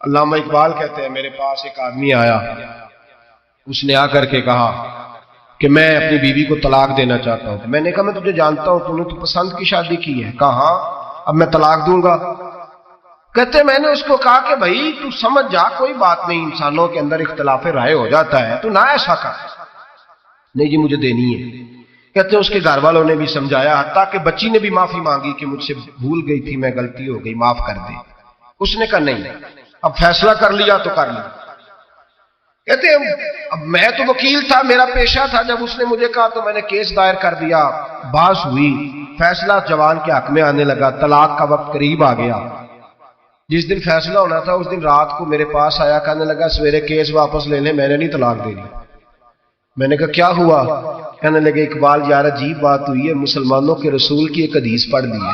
علامہ اقبال کہتے ہیں میرے پاس ایک آدمی آیا، اس نے آ کر کے کہا کہ میں اپنی بیوی کو طلاق دینا چاہتا ہوں۔ میں نے کہا میں تجھے جانتا ہوں، تو نے تو پسند کی شادی کی ہے۔ کہا ہاں، اب میں طلاق دوں گا۔ کہتے میں نے اس کو کہا کہ بھائی تو سمجھ جا، کوئی بات نہیں، انسانوں کے اندر اختلاف رائے ہو جاتا ہے، تو نہ ایسا کر۔ نہیں جی مجھے دینی ہے۔ کہتے ہیں اس کے گھر والوں نے بھی سمجھایا، حتیٰ کہ بچی نے بھی معافی مانگی کہ مجھ سے بھول گئی تھی، میں غلطی ہو گئی، معاف کر دے۔ اس نے کہا نہیں، اب فیصلہ کر لیا تو کر لیا۔ کہتے ہیں اب میں تو وکیل تھا، میرا پیشہ تھا، جب اس نے مجھے کہا تو میں نے کیس دائر کر دیا، بحث ہوئی، فیصلہ جوان کے حق میں آنے لگا، طلاق کا وقت قریب آ گیا۔ جس دن فیصلہ ہونا تھا اس دن رات کو میرے پاس آیا، کہنے لگا سویرے کیس واپس لے لیں، میں نے نہیں طلاق دینی۔ میں نے کہا کیا ہوا؟ کہنے لگے اقبال یار عجیب بات ہوئی ہے، مسلمانوں کے رسول کی ایک حدیث پڑھ لی ہے،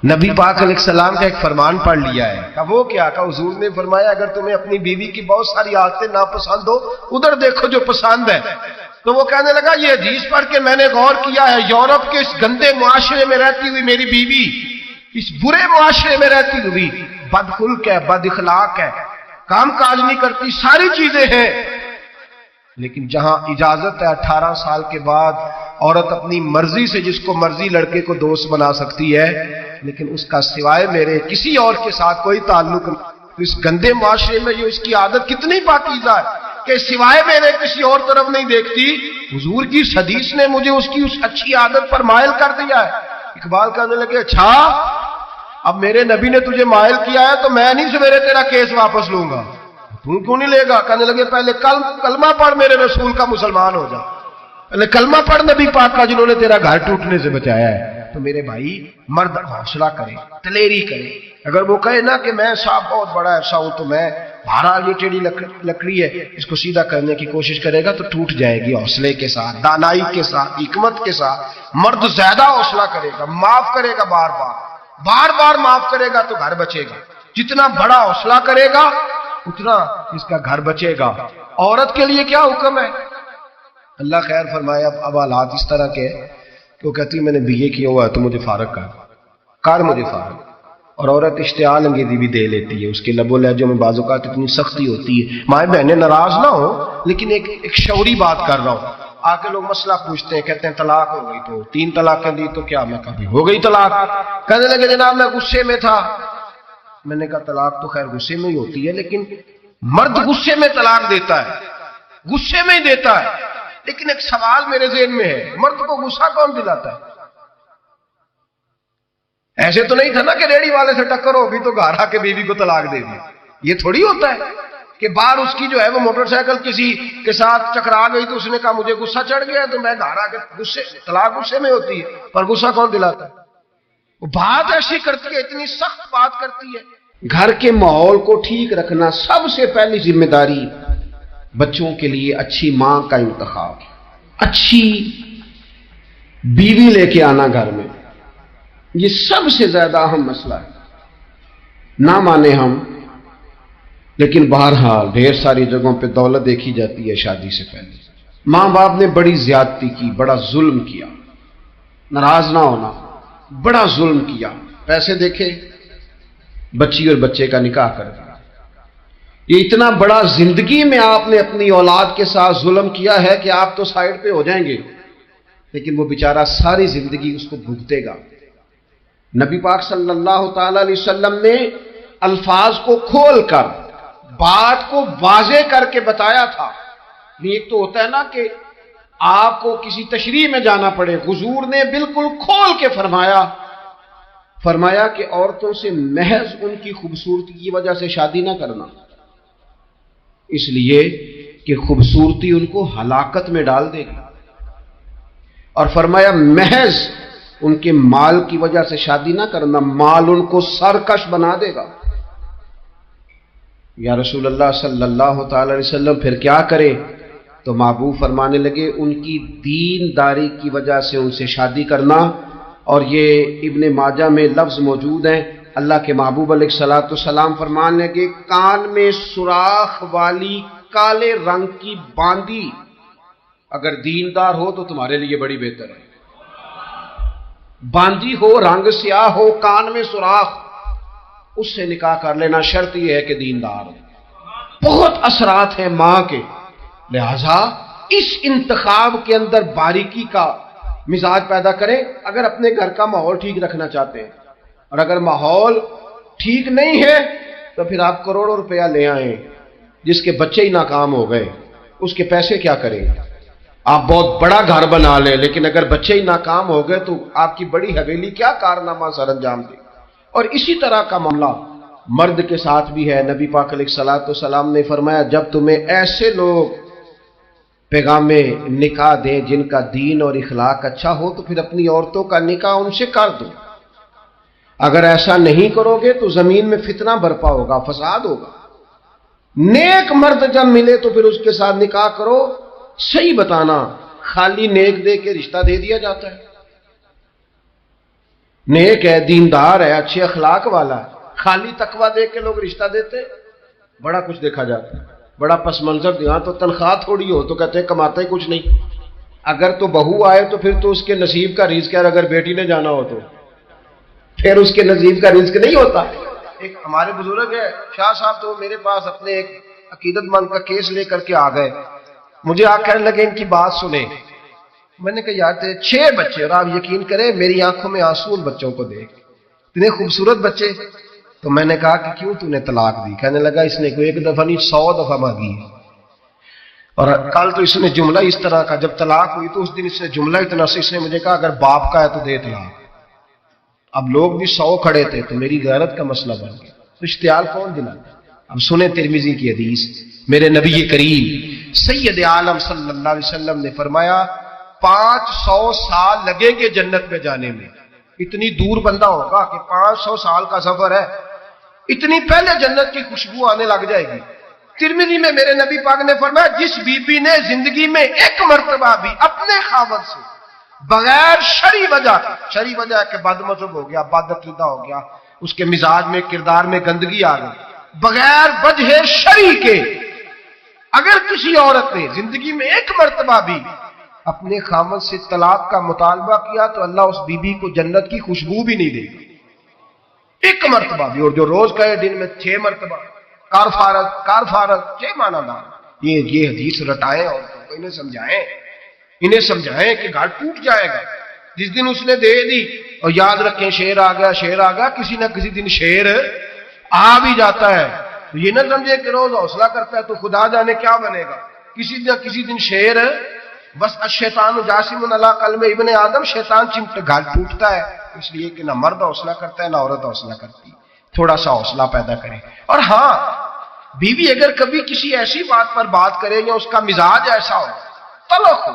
نبی پاک علیہ السلام کا ایک فرمان پڑھ لیا ہے۔ کہا وہ کیا؟ کہا حضور نے فرمایا اگر تمہیں اپنی بیوی کی بہت ساری عادتیں ناپسند ہو، ادھر دیکھو جو پسند ہے۔ تو وہ کہنے لگا یہ حدیث پڑھ کے میں نے غور کیا ہے، یورپ کے اس گندے معاشرے میں رہتی ہوئی میری بیوی اس برے معاشرے میں رہتی ہوئی بد خلق ہے، بد اخلاق ہے، کام کاج نہیں کرتی، ساری چیزیں ہیں، لیکن جہاں اجازت ہے 18 سال کے بعد عورت اپنی مرضی سے جس کو مرضی لڑکے کو دوست بنا سکتی ہے، لیکن اس کا سوائے میرے کسی اور کے ساتھ کوئی تعلق نہیں۔ اس گندے معاشرے میں یہ اس کی عادت کتنی پاکیزہ ہے کہ سوائے میرے کسی اور طرف نہیں دیکھتی۔ حضور کی اس حدیث نے مجھے اس کی اس اچھی عادت پر مائل کر دیا ہے۔ اقبال کہنے لگے اچھا اب میرے نبی نے تجھے مائل کیا ہے تو میں نہیں سویرے تیرا کیس واپس لوں گا۔ تو کیوں نہیں لے گا؟ کہنے لگے پہلے کلمہ پڑھ میرے رسول کا، مسلمان ہو جا، پہلے کلمہ پڑھ نبی پاک کا جنہوں نے تیرا گھر ٹوٹنے سے بچایا ہے۔ تو میرے بھائی مرد حوصلہ کرے، دلیری کرے۔ اگر وہ کہے نا کہ میں صاحب بہت بڑا عرصہ ہوں تو میں بہرحال یہ ٹیڑھی لکڑی ہے، اس کو سیدھا کرنے کی کوشش کرے گا تو ٹوٹ جائے گی۔ حوصلے کے ساتھ، دانائی کے ساتھ، حکمت کے ساتھ مرد زیادہ حوصلہ کرے گا، معاف کرے گا، بار بار معاف کرے گا تو گھر بچے گا۔ جتنا بڑا حوصلہ کرے گا اتنا اس کا گھر بچے گا۔ عورت کے لیے کیا حکم ہے؟ اللہ خیر فرمائے۔ اب حالات اس طرح کے کہ وہ کہتی ہے میں نے BA کیا ہوا ہے تو مجھے فارغ کر مجھے فارغ۔ اور عورت اشتعال انگیزی بھی دے لیتی ہے، اس کے لب و لہجوں میں بعض اوقات اتنی سختی ہوتی ہے۔ مائیں بہنیں ناراض نہ ہو، لیکن ایک شعوری بات کر رہا ہوں۔ آ کے لوگ مسئلہ پوچھتے ہیں، کہتے ہیں طلاق ہو گئی تو 3 طلاقیں دی تو کیا؟ میں کبھی ہو گئی طلاق۔ کہنے لگے جناب میں غصے میں تھا۔ میں نے کہا طلاق تو خیر غصے میں ہی ہوتی ہے، لیکن مرد غصے میں طلاق دیتا ہے، غصے میں ہی دیتا ہے، لیکن ایک سوال میرے ذہن میں ہے، مرد کو غصہ کون دلاتا ہے؟ ایسے تو نہیں تھا نا کہ ریڑی والے سے ٹکر ہوگی تو گھر آ کے بیوی کو طلاق دے دی۔ یہ تھوڑی ہوتا ہے کہ باہر اس کی جو ہے وہ موٹر سائیکل کسی کے ساتھ چکرا گئی تو اس نے کہا مجھے غصہ چڑھ گیا تو میں گھر آ کے طلاق غصے میں ہوتی ہے، پر غصہ کون دلاتا ہے؟ وہ بات ایسی کرتی ہے، اتنی سخت بات کرتی ہے۔ گھر کے ماحول کو ٹھیک رکھنا سب سے پہلی ذمہ داری بچوں کے لیے، اچھی ماں کا انتخاب، اچھی بیوی لے کے آنا گھر میں، یہ سب سے زیادہ اہم مسئلہ ہے۔ نہ مانے ہم، لیکن بہرحال ڈھیر ساری جگہوں پہ دولت دیکھی جاتی ہے شادی سے پہلے۔ ماں باپ نے بڑی زیادتی کی، بڑا ظلم کیا، ناراض نہ ہونا، بڑا ظلم کیا۔ پیسے دیکھے بچی اور بچے کا نکاح کر دیا۔ یہ اتنا بڑا زندگی میں آپ نے اپنی اولاد کے ساتھ ظلم کیا ہے کہ آپ تو سائیڈ پہ ہو جائیں گے، لیکن وہ بیچارہ ساری زندگی اس کو بھگتے گا۔ نبی پاک صلی اللہ تعالی علیہ وسلم نے الفاظ کو کھول کر، بات کو واضح کر کے بتایا تھا۔ ایک تو ہوتا ہے نا کہ آپ کو کسی تشریح میں جانا پڑے، حضور نے بالکل کھول کے فرمایا کہ عورتوں سے محض ان کی خوبصورتی کی وجہ سے شادی نہ کرنا، اس لیے کہ خوبصورتی ان کو ہلاکت میں ڈال دے گی، اور فرمایا محض ان کے مال کی وجہ سے شادی نہ کرنا، مال ان کو سرکش بنا دے گا۔ یا رسول اللہ صلی اللہ تعالی علیہ وسلم پھر کیا کرے؟ تو محبوب فرمانے لگے ان کی دینداری کی وجہ سے ان سے شادی کرنا۔ اور یہ ابن ماجہ میں لفظ موجود ہیں، اللہ کے محبوب علیہ الصلوۃ والسلام فرمانے لگے کان میں سوراخ والی کالے رنگ کی باندی اگر دیندار ہو تو تمہارے لیے بڑی بہتر ہے۔ باندی ہو، رنگ سیاہ ہو، کان میں سوراخ، اس سے نکاح کر لینا، شرط یہ ہے کہ دیندار ہو۔ بہت اثرات ہیں ماں کے، لہذا اس انتخاب کے اندر باریکی کا مزاج پیدا کریں۔ اگر اپنے گھر کا ماحول ٹھیک رکھنا چاہتے ہیں، اور اگر ماحول ٹھیک نہیں ہے تو پھر آپ کروڑوں روپیہ لے آئیں، جس کے بچے ہی ناکام ہو گئے، اس کے پیسے کیا کریں؟ آپ بہت بڑا گھر بنا لیں، لیکن اگر بچے ہی ناکام ہو گئے تو آپ کی بڑی حویلی کیا کارنامہ سر انجام دے۔ اور اسی طرح کا معاملہ مرد کے ساتھ بھی ہے۔ نبی پاک علیہ الصلوۃ والسلام نے فرمایا جب تمہیں ایسے لوگ پیغام نکاح دیں جن کا دین اور اخلاق اچھا ہو تو پھر اپنی عورتوں کا نکاح ان سے کر دو۔ اگر ایسا نہیں کرو گے تو زمین میں فتنہ برپا ہوگا، فساد ہوگا۔ نیک مرد جب ملے تو پھر اس کے ساتھ نکاح کرو۔ صحیح بتانا، خالی نیک دے کے رشتہ دے دیا جاتا ہے؟ نیک ہے، دیندار ہے، اچھے اخلاق والا ہے، خالی تقوی دے کے لوگ رشتہ دیتے؟ بڑا کچھ دیکھا جاتا ہے، بڑا پس منظر دیا تو تنخواہ تھوڑی ہو تو کہتے ہیں کماتا ہی کچھ نہیں۔ اگر تو بہو آئے تو پھر تو اس کے نصیب کا رزق ہے، اگر بیٹی نے جانا ہو تو پھر اس کے نصیب کا رزق نہیں ہوتا۔ ایک ہمارے بزرگ ہے شاہ صاحب، تو میرے پاس اپنے ایک عقیدت مند کا کیس لے کر کے آ گئے، مجھے آ کہنے لگے ان کی بات سنیں۔ میں نے کہا یار تیرے 6 بچے، اور آپ یقین کریں میری آنکھوں میں آنسو ان بچوں کو دیکھ، اتنے خوبصورت بچے۔ تو میں نے کہا کہ کیوں تو نے طلاق دی؟ کہنے لگا اس نے کوئی 1 دفعہ نہیں 100 دفعہ مانگی ہے، اور کل تو اس نے جملہ اس طرح کا، جب طلاق ہوئی تو اس دن اس نے جملہ اتنا سے، اس نے مجھے کہا اگر باپ کا ہے تو دے طلاق۔ اب لوگ بھی 100 کھڑے تھے تو میری غیرت کا مسئلہ بن گیا، تو اشتعال کون دلاتا؟ اب سنیں ترمذی کی حدیث، میرے نبی کریم سید عالم صلی اللہ علیہ وسلم نے فرمایا 500 سال لگیں گے جنت میں جانے میں۔ اتنی دور بندہ ہوگا کہ 500 سال کا سفر ہے، اتنی پہلے جنت کی خوشبو آنے لگ جائے گی۔ ترمذی میں میرے نبی پاک نے فرمایا جس بی بی نے زندگی میں 1 مرتبہ بھی اپنے خاوند سے بغیر شرعی وجہ کہ بد مذہب ہو گیا، بد عقیدہ ہو گیا، اس کے مزاج میں کردار میں گندگی آ گئی، بغیر وجہ شرعی کے اگر کسی عورت نے زندگی میں 1 مرتبہ بھی اپنے خاوند سے طلاق کا مطالبہ کیا تو اللہ اس بی بی کو جنت کی خوشبو بھی نہیں دے گا، 1 مرتبہ بھی۔ اور جو روز کہے دن میں 6 مرتبہ کار فارغ 6 معنی دار، یہ حدیث رٹائیں اور انہیں سمجھائیں کہ گھر ٹوٹ جائے گا جس دن اس نے دے دی۔ اور یاد رکھیں شیر آ گیا، کسی نہ کسی دن شیر آ بھی جاتا ہے، تو یہ نہ سمجھے کہ روز حوصلہ کرتا ہے تو خدا جانے کیا بنے گا، کسی نہ کسی دن شیر بس الشیطان جاسم علی قلب ابن آدم، شیطان چمٹ گھر ٹوٹتا ہے، اس لیے کہ نہ مرد حوصلہ کرتا ہے نہ عورت حوصلہ کرتی، تھوڑا سا حوصلہ پیدا کریں۔ اور ہاں بیوی اگر کبھی کسی ایسی بات پر بات کرے یا اس کا مزاج ایسا ہو، تلخ ہو،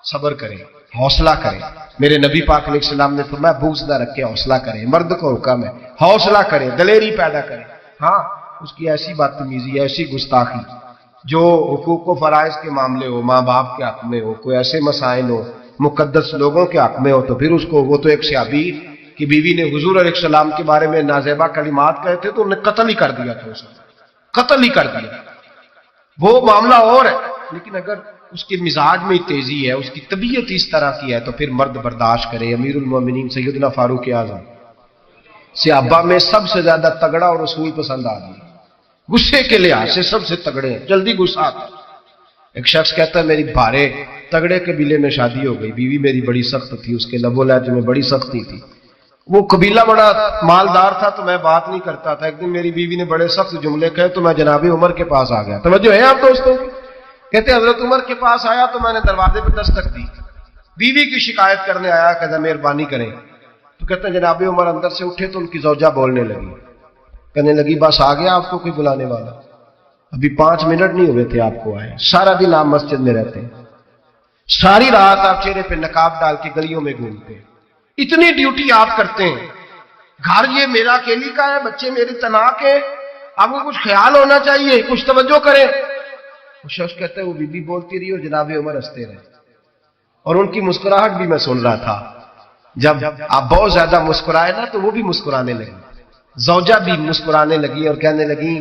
صبر کریں، حوصلہ کریں۔ میرے نبی پاک علیہ السلام نے فرمایا بغض نہ رکھے حوصلہ کریں، مرد کو حکم ہے حوصلہ کریں، دلیری پیدا کریں۔ ہاں اس کی ایسی بدتمیزی، ایسی گستاخی جو حقوق و فرائض کے معاملے ہو، ماں باپ کے حق میں ہو، کوئی ایسے مسائل ہو مقدس لوگوں کے حق میں ہو، تو پھر اس کو، وہ تو ایک صحابی کی بیوی نے حضور علیہ السلام کے بارے میں نازیبا کلمات کہے تھے تو انہیں قتل ہی کر دیا تھا، قتل ہی کر دیا۔ وہ معاملہ اور ہے، لیکن اگر اس کے مزاج میں تیزی ہے، اس کی طبیعت اس طرح کی ہے تو پھر مرد برداشت کرے۔ امیر المومنین سیدنا فاروق اعظم صحابہ میں سب سے زیادہ تگڑا اور رسول پسند آدمی، غصے کے لحاظ سے سب سے تگڑے ہیں، جلدی غصہ آتا۔ ایک شخص کہتا ہے میری بھارے تگڑے قبیلے میں شادی ہو گئی، بیوی میری بڑی سخت تھی، اس کے لب و لہجے میں بڑی سختی تھی، وہ قبیلہ بڑا مالدار تھا تو میں بات نہیں کرتا تھا۔ ایک دن میری بیوی نے بڑے سخت جملے کہے تو میں جناب عمر کے پاس آ گیا۔ توجہ ہے آپ دوستوں؟ کہتے حضرت عمر کے پاس آیا تو میں نے دروازے پہ دستک دی، بیوی کی شکایت کرنے آیا، کہتا مہربانی کریں، تو کہتے ہیں جناب عمر اندر سے اٹھے تو ان کی زوجہ بولنے لگی، کہنے لگی بس آ گیا آپ کو کوئی بلانے والا، ابھی 5 منٹ نہیں ہوئے تھے آپ کو آئے، سارا دن آپ مسجد میں رہتے ہیں، ساری رات آپ چہرے پہ نقاب ڈال کے گلیوں میں گھومتے ہیں، اتنی ڈیوٹی آپ کرتے ہیں، گھر یہ میرا اکیلی کا ہے، بچے میری تنہا کے، آپ کو کچھ خیال ہونا چاہیے، کچھ توجہ کریں۔ وہ شخص کہتا ہے وہ بی بی بولتی رہی اور جناب عمر ہنستے رہے، اور ان کی مسکراہٹ بھی میں سن رہا تھا، جب آپ بہت زیادہ مسکرائے نا تو وہ بھی مسکرانے لگی، زوجہ بھی مسکرانے لگی اور کہنے لگی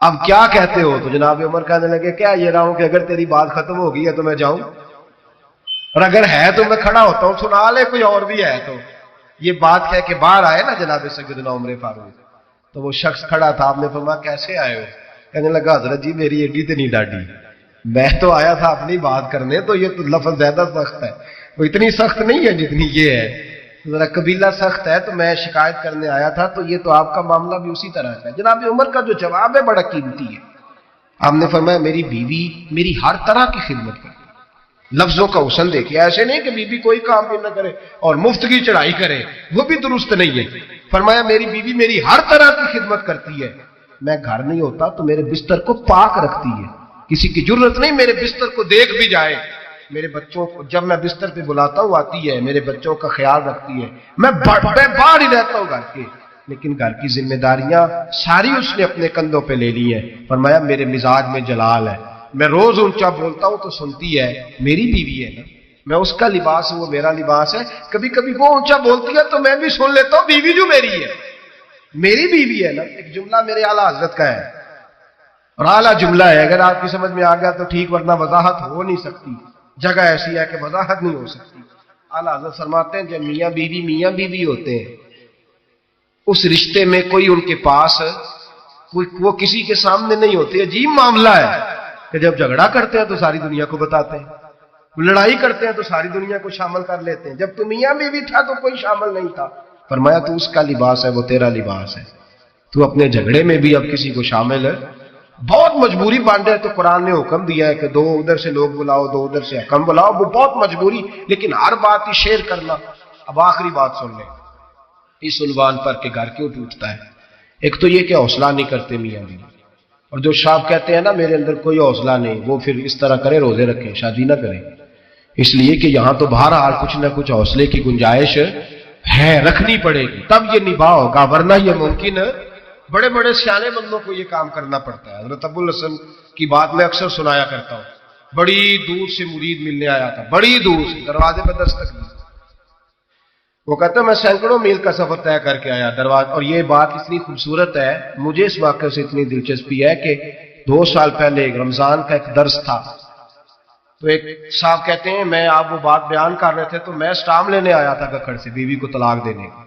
اب کیا کہتے ہو؟ تو جناب عمر کہنے لگے کیا یہ رہا ہوں کہ اگر تیری بات ختم ہو گئی ہے تو میں جاؤں، اور اگر ہے تو میں کھڑا ہوتا ہوں، سنا لے کوئی اور بھی ہے تو۔ یہ بات کہہ کے باہر آئے نا جناب سیدنا عمر فاروق، تو وہ شخص کھڑا تھا، آپ نے فرمایا کیسے آئے ہو؟ کہنے لگا حضرت جی میری ایڈی تو نہیں ڈاڈی، میں تو آیا تھا اپنی بات کرنے، تو یہ تو لفظ زیادہ سخت ہے، وہ اتنی سخت نہیں ہے جتنی یہ ہے، ذرا قبیلہ سخت ہے، تو میں شکایت کرنے آیا تھا، تو یہ تو آپ کا معاملہ بھی اسی طرح کا ہے۔ جناب عمر کا جو جواب ہے بڑا قیمتی ہے۔ آپ نے فرمایا میری بیوی میری ہر طرح کی خدمت کرتی ہے، لفظوں کا حسن دیکھیے، ایسے نہیں کہ بیوی کوئی کام بھی نہ کرے اور مفت کی چڑھائی کرے، وہ بھی درست نہیں ہے۔ فرمایا میری بیوی میری ہر طرح کی خدمت کرتی ہے، میں گھر نہیں ہوتا تو میرے بستر کو پاک رکھتی ہے، کسی کی ضرورت نہیں میرے بستر کو دیکھ بھی جائے، میرے بچوں کو جب میں بستر پہ بلاتا ہوں آتی ہے، میرے بچوں کا خیال رکھتی ہے، میں باہر ہی رہتا ہوں گھر کے، لیکن گھر کی ذمہ داریاں ساری اس نے اپنے کندھوں پہ لے لی ہیں۔ فرمایا میرے مزاج میں جلال ہے، میں روز اونچا بولتا ہوں تو سنتی ہے، میری بیوی ہے نا، میں اس کا لباس ہوں وہ میرا لباس ہے، کبھی کبھی وہ اونچا بولتی ہے تو میں بھی سن لیتا ہوں، بیوی جو میری ہے، میری بیوی ہے نا۔ ایک جملہ میرے اعلیٰ حضرت کا ہے اور اعلیٰ جملہ ہے، اگر آپ کی سمجھ میں آ گیا تو ٹھیک، ورنہ وضاحت ہو نہیں سکتی، جگہ ایسی ہے کہ وضاحت نہیں ہو سکتی۔ اعلیٰ حضرت فرماتے ہیں جب میاں بیوی ہوتے ہیں، اس رشتے میں کوئی ان کے پاس وہ کسی کے سامنے نہیں ہوتے، عجیب معاملہ ہے کہ جب جھگڑا کرتے ہیں تو ساری دنیا کو بتاتے ہیں، لڑائی کرتے ہیں تو ساری دنیا کو شامل کر لیتے ہیں، جب تو میاں بیوی تھا تو کوئی شامل نہیں تھا۔ فرمایا تو اس کا لباس ہے وہ تیرا لباس ہے، تو اپنے جھگڑے میں بھی اب کسی کو شامل ہے، بہت مجبوری بانٹے تو قرآن نے حکم دیا ہے کہ دو ادھر سے لوگ بلاؤ، دو ادھر سے حکم بلاؤ، وہ بہت مجبوری، لیکن ہر بات ہی شیئر کرنا۔ اب آخری بات سن لیں اس عنوان پر کہ گھر کیوں ٹوٹتا ہے۔ ایک تو یہ کہ حوصلہ نہیں کرتے میاں بیوی، اور جو شاپ کہتے ہیں نا میرے اندر کوئی حوصلہ نہیں، وہ پھر اس طرح کرے روزے رکھیں، شادی نہ کریں، اس لیے کہ یہاں تو بہرحال کچھ نہ کچھ حوصلے کی گنجائش ہے، رکھنی پڑے گی تب یہ نباہ ہوگا، ورنہ یہ ممکن ہے۔ بڑے بڑے سیانے بندوں کو یہ کام کرنا پڑتا ہے۔ حضرت ابو الحسن کی بات میں اکثر سنایا کرتا ہوں، بڑی دور سے مرید ملنے آیا تھا، بڑی دور سے، دروازے پہ دستک دی، وہ کہتا ہے میں سینکڑوں میل کا سفر طے کر کے آیا دروازے، اور یہ بات اتنی خوبصورت ہے، مجھے اس واقعے سے اتنی دلچسپی ہے کہ 2 سال پہلے ایک رمضان کا ایک درس تھا، تو ایک صاحب کہتے ہیں میں آپ وہ بات بیان کر رہے تھے تو میں سٹام لینے آیا تھا گکھڑ سے بیوی کو طلاق دینے کا،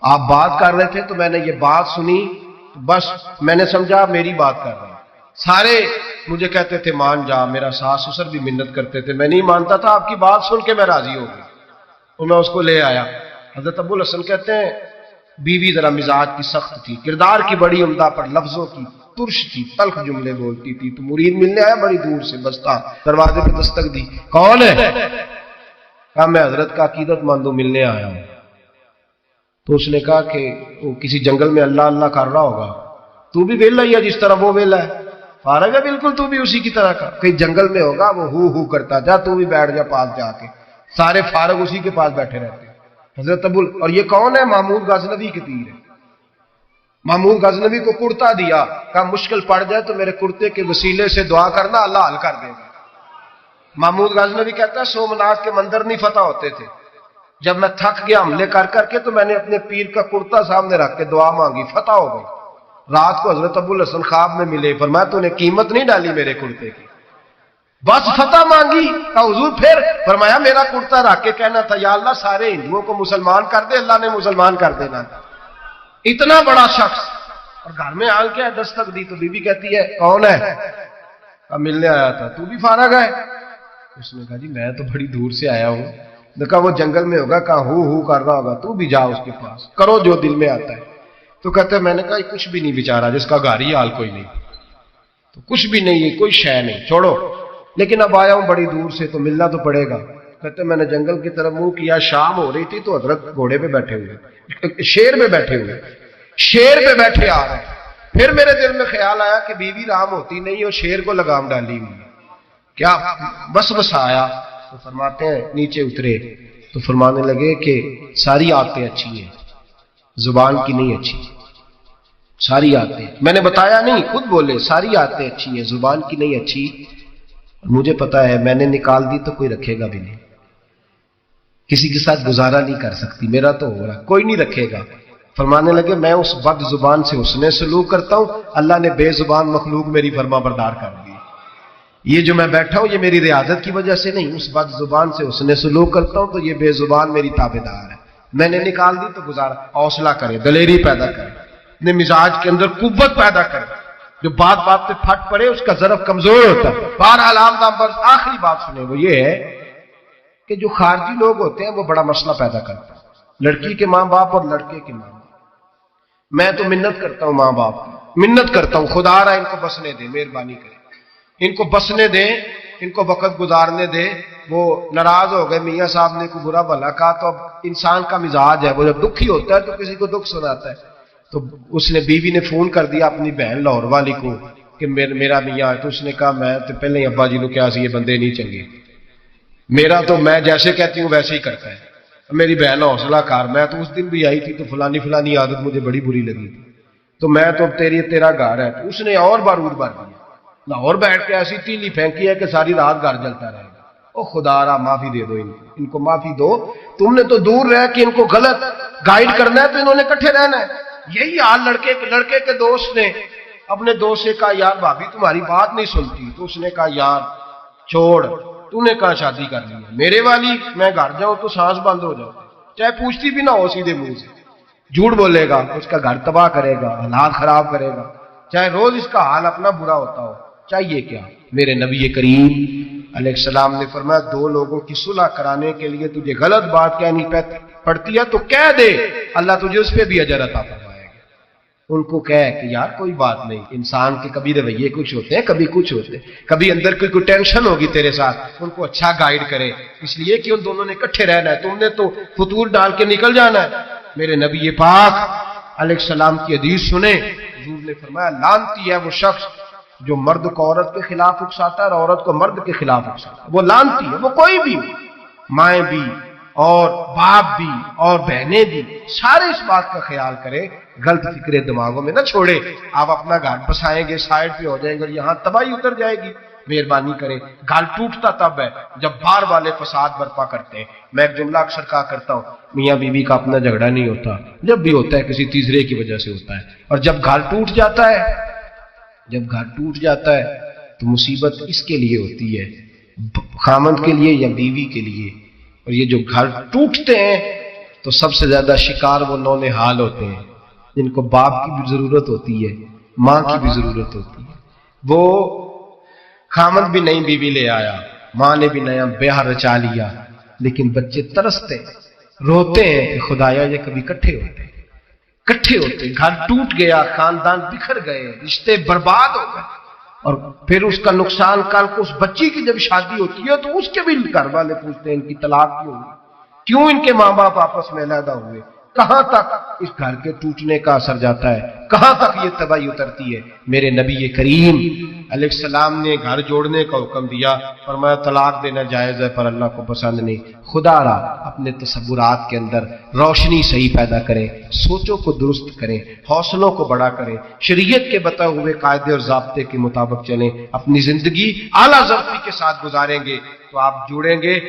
آپ بات کر رہے تھے تو میں نے یہ بات سنی، بس میں نے سمجھا میری بات کر رہے ہیں، سارے مجھے کہتے تھے مان جا، میرا ساس سسر بھی منت کرتے تھے، میں نہیں مانتا تھا، آپ کی بات سن کے میں راضی ہو گیا، اور میں اس کو لے آیا۔ حضرت ابو الحسن کہتے ہیں بیوی ذرا مزاج کی سخت تھی، کردار کی بڑی عمدہ پر لفظوں کی ترش تھی، تلخ جملے بولتی تھی، تو مرید ملنے آیا بڑی دور سے، بستا دروازے پہ دستک دی، کون ہے؟ کہا میں حضرت کا عقیدت مندوں ملنے آیا ہوں۔ تو اس نے کہا کہ وہ کسی جنگل میں اللہ اللہ کر رہا ہوگا، تو بھی ویلا ہی ہے جس طرح وہ ویلا ہے، فارغ ہے بالکل تو بھی اسی کی طرح کا، کہیں جنگل میں ہوگا وہ ہو کرتا، جا تو بھی بیٹھ جا پاس جا کے، سارے فارغ اسی کے پاس بیٹھے رہتے ہیں۔ حضرت اور یہ کون ہے؟ محمود غزنوی کے پیر ہے، محمود غزنوی کو کرتا دیا، کہا مشکل پڑ جائے تو میرے کرتے کے وسیلے سے دعا کرنا، اللہ حل کر دے گا۔ محمود غزنوی کہتا ہے سومناتھ کے مندر نہیں فتح ہوتے تھے، جب میں تھک گیا حملے کر کر کے تو میں نے اپنے پیر کا کرتا سامنے رکھ کے دعا مانگی، فتح ہو گئی۔ رات کو حضرت ابو الحسن خواب میں ملے، فرمایا تو نے قیمت نہیں ڈالی میرے کرتے کی، بس فتح مانگی۔ کہا حضور پھر؟ فرمایا میرا کرتا رکھ کے کہنا تھا یا اللہ سارے ہندوؤں کو مسلمان کر دے، اللہ نے مسلمان کر دینا تھا۔ اتنا بڑا شخص، اور گھر میں آل کیا ہے، دستک دی، تو بی بی کہتی ہے کون ہے؟ کہا ملنے آیا تھا، تو بھی فارغ ہے؟ اس نے کہا جی میں تو بڑی دور سے آیا ہوں۔ نے کہا وہ جنگل میں ہوگا، کہا ہو کر رہا ہوگا، تو بھی جا اس کے پاس، کرو جو دل میں آتا ہے۔ تو کہتے ہیں میں نے کہا یہ کچھ بھی نہیں بیچارہ، جس کا گھر ہی حال کوئی نہیں، تو کچھ بھی نہیں ہے، کوئی شے نہیں، چھوڑو، لیکن اب آیا ہوں بڑی دور سے تو ملنا تو پڑے گا۔ کہتے میں نے جنگل کی طرف منہ کیا، شام ہو رہی تھی تو حضرت گھوڑے پہ بیٹھے ہوئے، شیر پہ بیٹھے آ رہے ہیں۔ پھر میرے دل میں خیال آیا کہ بیوی رام ہوتی نہیں اور شیر کو لگام ڈالی ہوئی، کیا بس آیا؟ تو فرماتے ہیں نیچے اترے تو فرمانے لگے کہ ساری عادتیں اچھی ہیں، زبان کی نہیں اچھی، ساری عادتیں، میں نے بتایا نہیں، خود بولے ساری عادتیں اچھی ہیں، زبان کی نہیں اچھی، مجھے پتا ہے میں نے نکال دی تو کوئی رکھے گا بھی نہیں، کسی کے ساتھ گزارا نہیں کر سکتی، میرا تو ہو رہا، کوئی نہیں رکھے گا۔ فرمانے لگے میں اس بد زبان سے حسن سلوک کرتا ہوں، اللہ نے بے زبان مخلوق میری فرما بردار کر دی، یہ جو میں بیٹھا ہوں یہ میری ریاضت کی وجہ سے نہیں، اس بد زبان سے حسن سلوک کرتا ہوں تو یہ بے زبان میری تابعدار ہے، میں نے نکال دی تو گزارا۔ حوصلہ کرے، دلیری پیدا کرے، اپنے مزاج کے اندر قوت پیدا کرے. جو بات بات پہ پھٹ پڑے اس کا ضرب کمزور ہوتا ہے. بہرحال عام نمبر آخری بات سنیں، وہ یہ ہے کہ جو خارجی لوگ ہوتے ہیں وہ بڑا مسئلہ پیدا کرتے ہیں. لڑکی کے ماں باپ اور لڑکے کے ماں باپ. میں تو منت کرتا ہوں ماں باپ کی، منت کرتا ہوں خدا را ان کو بسنے دے، مہربانی کرے ان کو بسنے دے، ان کو وقت گزارنے دے. وہ ناراض ہو گئے، میاں صاحب نے کوئی برا بھلا کہا، تو اب انسان کا مزاج ہے، وہ جب دکھی ہوتا ہے تو کسی کو دکھ سناتا ہے. تو اس نے بیوی نے فون کر دیا اپنی بہن لاہور والی کو کہ میرا میاں ہے. تو اس نے کہا میں تو پہلے ہی ابا جی نے کیا سی یہ بندے نہیں چنگے، میرا تو میں جیسے کہتی ہوں ویسے ہی کرتا ہے. میری بہن حوصلہ کار، میں تو اس دن بھی آئی تھی تو فلانی عادت مجھے بڑی بری لگی تھی، تو میں تو تیرا گھر ہے. تو اس نے اور بارود بھر دیا، لاہور بیٹھ کے ایسی تیلی پھینکی ہے کہ ساری رات گھر جلتا رہے گا. او خدا را معافی دے دو ان کو معافی دو. تم نے تو دور رہ کے ان کو غلط گائیڈ کرنا ہے تو انہوں نے کٹھے رہنا ہے. یہی حال لڑکے کے دوست نے اپنے دوست سے کہا یار بھابھی تمہاری بات نہیں سنتی. تو اس نے کہا یار چھوڑ، تو نے کہا شادی کر لی ہے میرے والی، میں گھر جاؤں تو سانس بند ہو جاؤ. چاہے پوچھتی بھی نہ ہو، سیدھے منہ سے جھوٹ بولے گا، اس کا گھر تباہ کرے گا، حالات خراب کرے گا، چاہے روز اس کا حال اپنا برا ہوتا ہو. چاہیے کیا؟ میرے نبی کریم علیہ السلام نے فرمایا دو لوگوں کی صلح کرانے کے لیے تجھے غلط بات کہنی پڑتی ہے تو کہہ دے، اللہ تجھے اس پہ بھی اجر عطا فرمائے گا. ان کو کہے کہ یار کوئی بات نہیں، انسان کے کبھی رویے کچھ ہوتے ہیں، کبھی کچھ ہوتے ہیں، کبھی اندر کوئی ٹینشن ہوگی تیرے ساتھ. ان کو اچھا گائیڈ کرے، اس لیے کہ ان دونوں نے اکٹھے رہنا ہے، تم نے تو فطور ڈال کے نکل جانا ہے. میرے نبی پاک علیہ السلام کی حدیث سنیں، حضور نے فرمایا لعنتی ہے وہ شخص جو مرد کو عورت کے خلاف اکساتا ہے اور عورت کو مرد کے خلاف اکساتا ہے. وہ لعنتی ہے، وہ کوئی بھی، مائیں بھی اور باپ بھی اور بہنیں بھی، سارے اس بات کا خیال کرے، غلط فکریں دماغوں میں نہ چھوڑے. آپ اپنا گھر بسائیں گے، سائڈ پہ ہو جائیں گے اور یہاں تباہی اتر جائے گی. مہربانی کرے، گھر ٹوٹتا تب ہے جب بار والے فساد برپا کرتے ہیں. میں ایک جملہ اکثر کہا کرتا ہوں، میاں بیوی کا اپنا جھگڑا نہیں ہوتا، جب بھی ہوتا ہے کسی تیسرے کی وجہ سے ہوتا ہے. اور جب گھر ٹوٹ جاتا ہے تو مصیبت اس کے لیے ہوتی ہے، خامند کے لیے یا بیوی کے لیے. اور یہ جو گھر ٹوٹتے ہیں تو سب سے زیادہ شکار وہ نونہال ہوتے ہیں جن کو باپ کی بھی ضرورت ہوتی ہے، ماں کی بھی ضرورت ہوتی ہے. وہ خامند بھی نئی بیوی لے آیا، ماں نے بھی نیا بیاہ رچا لیا، لیکن بچے ترستے روتے ہیں کہ خدایا یہ کبھی کٹھے ہوتے. گھر ٹوٹ گیا، خاندان بکھر گئے، رشتے برباد ہو گئے. اور پھر اس کا نقصان کل کو اس بچی کی جب شادی ہوتی ہے تو اس کے بھی گھر والے پوچھتے ہیں ان کی طلاق کیوں ہوئی، کیوں ان کے ماں باپ آپس میں علیحدہ ہوئے. کہاں تک اس گھر کے ٹوٹنے کا اثر جاتا ہے، کہاں تک یہ تباہی اترتی ہے. میرے نبی کریم علیہ السلام نے گھر جوڑنے کا حکم دیا، فرمایا طلاق دینا جائز ہے پر اللہ کو پسند نہیں. خدا را اپنے تصورات کے اندر روشنی صحیح پیدا کریں، سوچوں کو درست کریں، حوصلوں کو بڑا کریں، شریعت کے بتائے ہوئے قاعدے اور ضابطے کے مطابق چلیں. اپنی زندگی اعلیٰ ظرفی کے ساتھ گزاریں گے تو آپ جڑیں گے